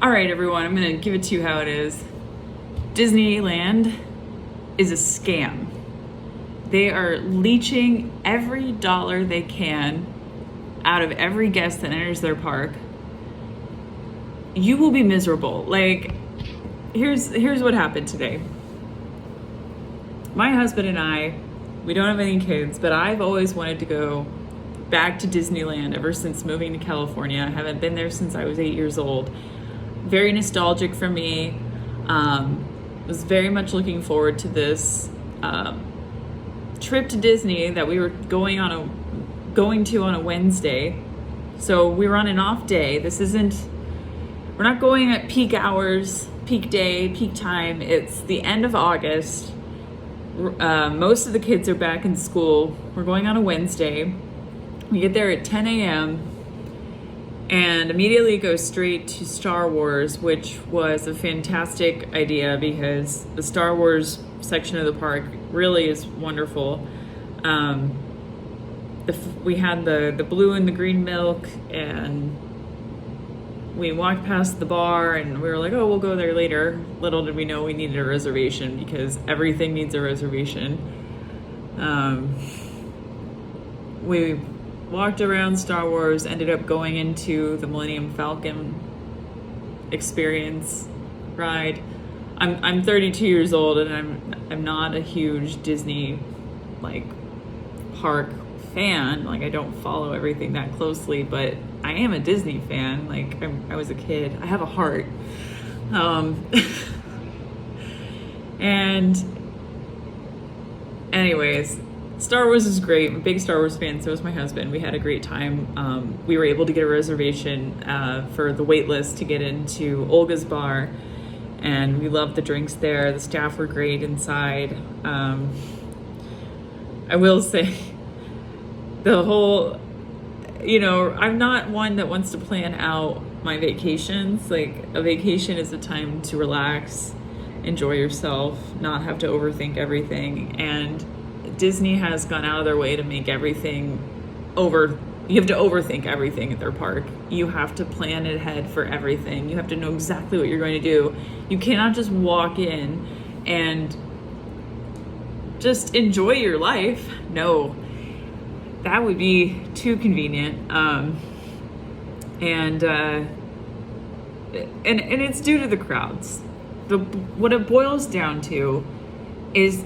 All right, everyone, I'm going to give it to you how it is. Disneyland is a scam. They are leeching every dollar they can out of every guest that enters their park. You will be miserable. Like, here's what happened today. My husband and I, we don't have any kids, but I've always wanted to go back to Disneyland ever since moving to California. I haven't been there since I was 8 years old. Very nostalgic for me. Was very much looking forward to this trip to Disney that we were going to on a Wednesday. So we were on an off day. We're not going at peak hours, peak day, peak time. It's the end of August. Most of the kids are back in school. We're going on a Wednesday. We get there at 10 a.m. and immediately go straight to Star Wars, which was a fantastic idea because the Star Wars section of the park really is wonderful. We had the blue and the green milk, and we walked past the bar and we were like, oh, we'll go there later. Little did we know we needed a reservation because everything needs a reservation. We walked around Star Wars, ended up going into the Millennium Falcon experience ride. I'm 32 years old and I'm not a huge Disney park fan. I don't follow everything that closely, but I am a Disney fan. I was a kid. I have a heart. And anyways, Star Wars is great. I'm a big Star Wars fan. So is my husband. We had a great time. We were able to get a reservation for the wait list to get into Olga's bar, and we loved the drinks there. The staff were great inside. I will say, I'm not one that wants to plan out my vacations. A vacation is a time to relax, enjoy yourself, not have to overthink everything. And Disney has gone out of their way to make everything you have to overthink everything at their park. You have to plan ahead for everything. You have to know exactly what you're going to do. You cannot just walk in and just enjoy your life. No, that would be too convenient. And it's due to the crowds. What it boils down to is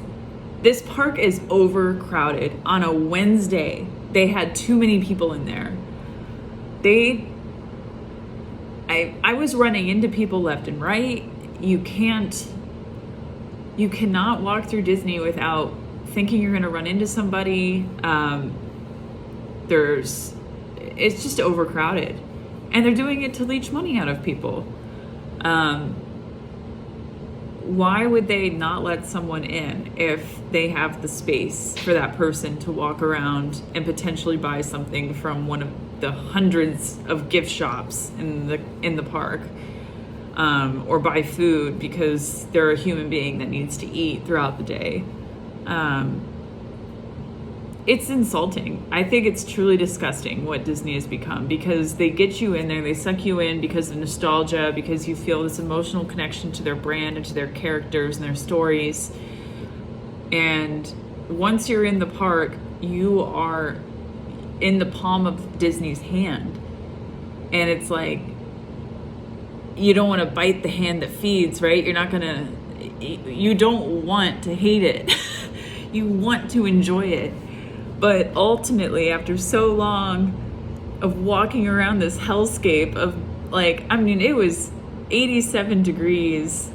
this park is overcrowded. On a Wednesday, they had too many people in there. I was running into people left and right. You cannot walk through Disney without thinking you're gonna run into somebody. It's just overcrowded. And they're doing it to leech money out of people. Why would they not let someone in if they have the space for that person to walk around and potentially buy something from one of the hundreds of gift shops in the park, or buy food because they're a human being that needs to eat throughout the day? It's insulting. I think it's truly disgusting what Disney has become, because they get you in there, they suck you in because of nostalgia, because you feel this emotional connection to their brand and to their characters and their stories. And once you're in the park, you are in the palm of Disney's hand. And it's like, you don't want to bite the hand that feeds, right? You don't want to hate it. You want to enjoy it. But ultimately, after so long of walking around this hellscape of it was 87 degrees.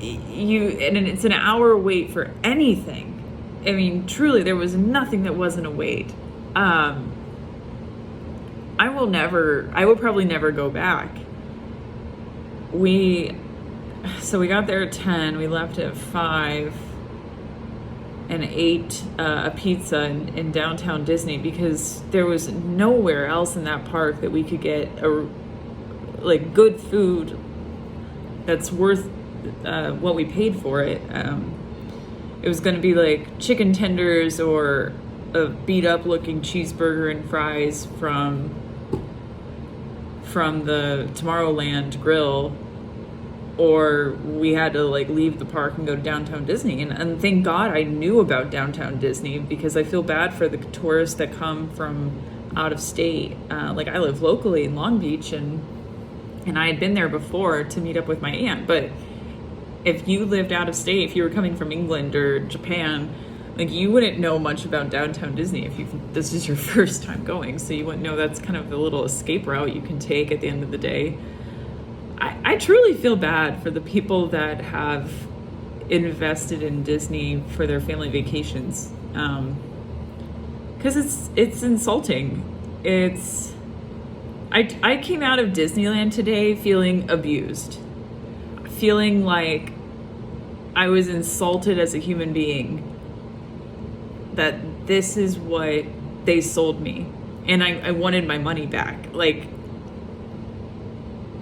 And it's an hour wait for anything. I mean, truly, there was nothing that wasn't a wait. I will probably never go back. So we got there at 10, we left at 5. And ate a pizza in downtown Disney because there was nowhere else in that park that we could get good food that's worth what we paid for it. It was going to be chicken tenders or a beat up looking cheeseburger and fries from the Tomorrowland grill, or we had to like leave the park and go to downtown Disney. And thank God I knew about downtown Disney, because I feel bad for the tourists that come from out of state. Like I live locally in Long Beach, and I had been there before to meet up with my aunt. But if you lived out of state, if you were coming from England or Japan, like you wouldn't know much about downtown Disney if this is your first time going. So you wouldn't know that's kind of the little escape route you can take at the end of the day. I truly feel bad for the people that have invested in Disney for their family vacations, because it's insulting. I came out of Disneyland today feeling abused, feeling like I was insulted as a human being, that this is what they sold me, and I wanted my money back. Like,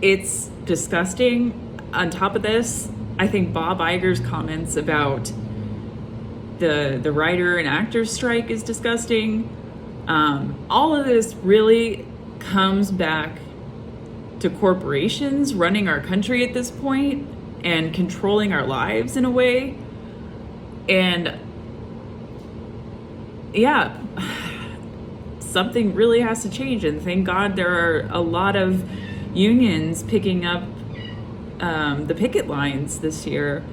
it's disgusting. On top of this, I think Bob Iger's comments about the writer and actor strike is disgusting. All of this really comes back to corporations running our country at this point and controlling our lives in a way. And yeah, something really has to change. And thank God there are a lot of unions picking up the picket lines this year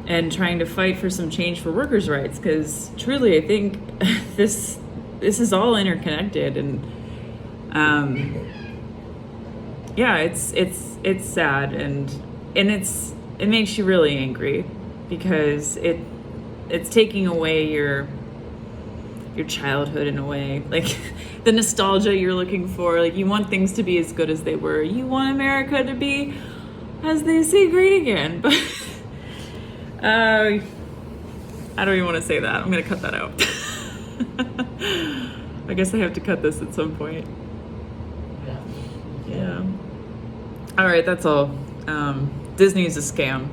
and trying to fight for some change for workers' rights, because truly I think this is all interconnected. And yeah, it's sad, and it makes you really angry, because it's taking away your childhood in a way, like the nostalgia you're looking for. Like, you want things to be as good as they were. You want America to be, as they say, great again. But I don't even want to say that. I'm gonna cut that out. I guess I have to cut this at some point. Yeah. All right, that's all. Disney is a scam.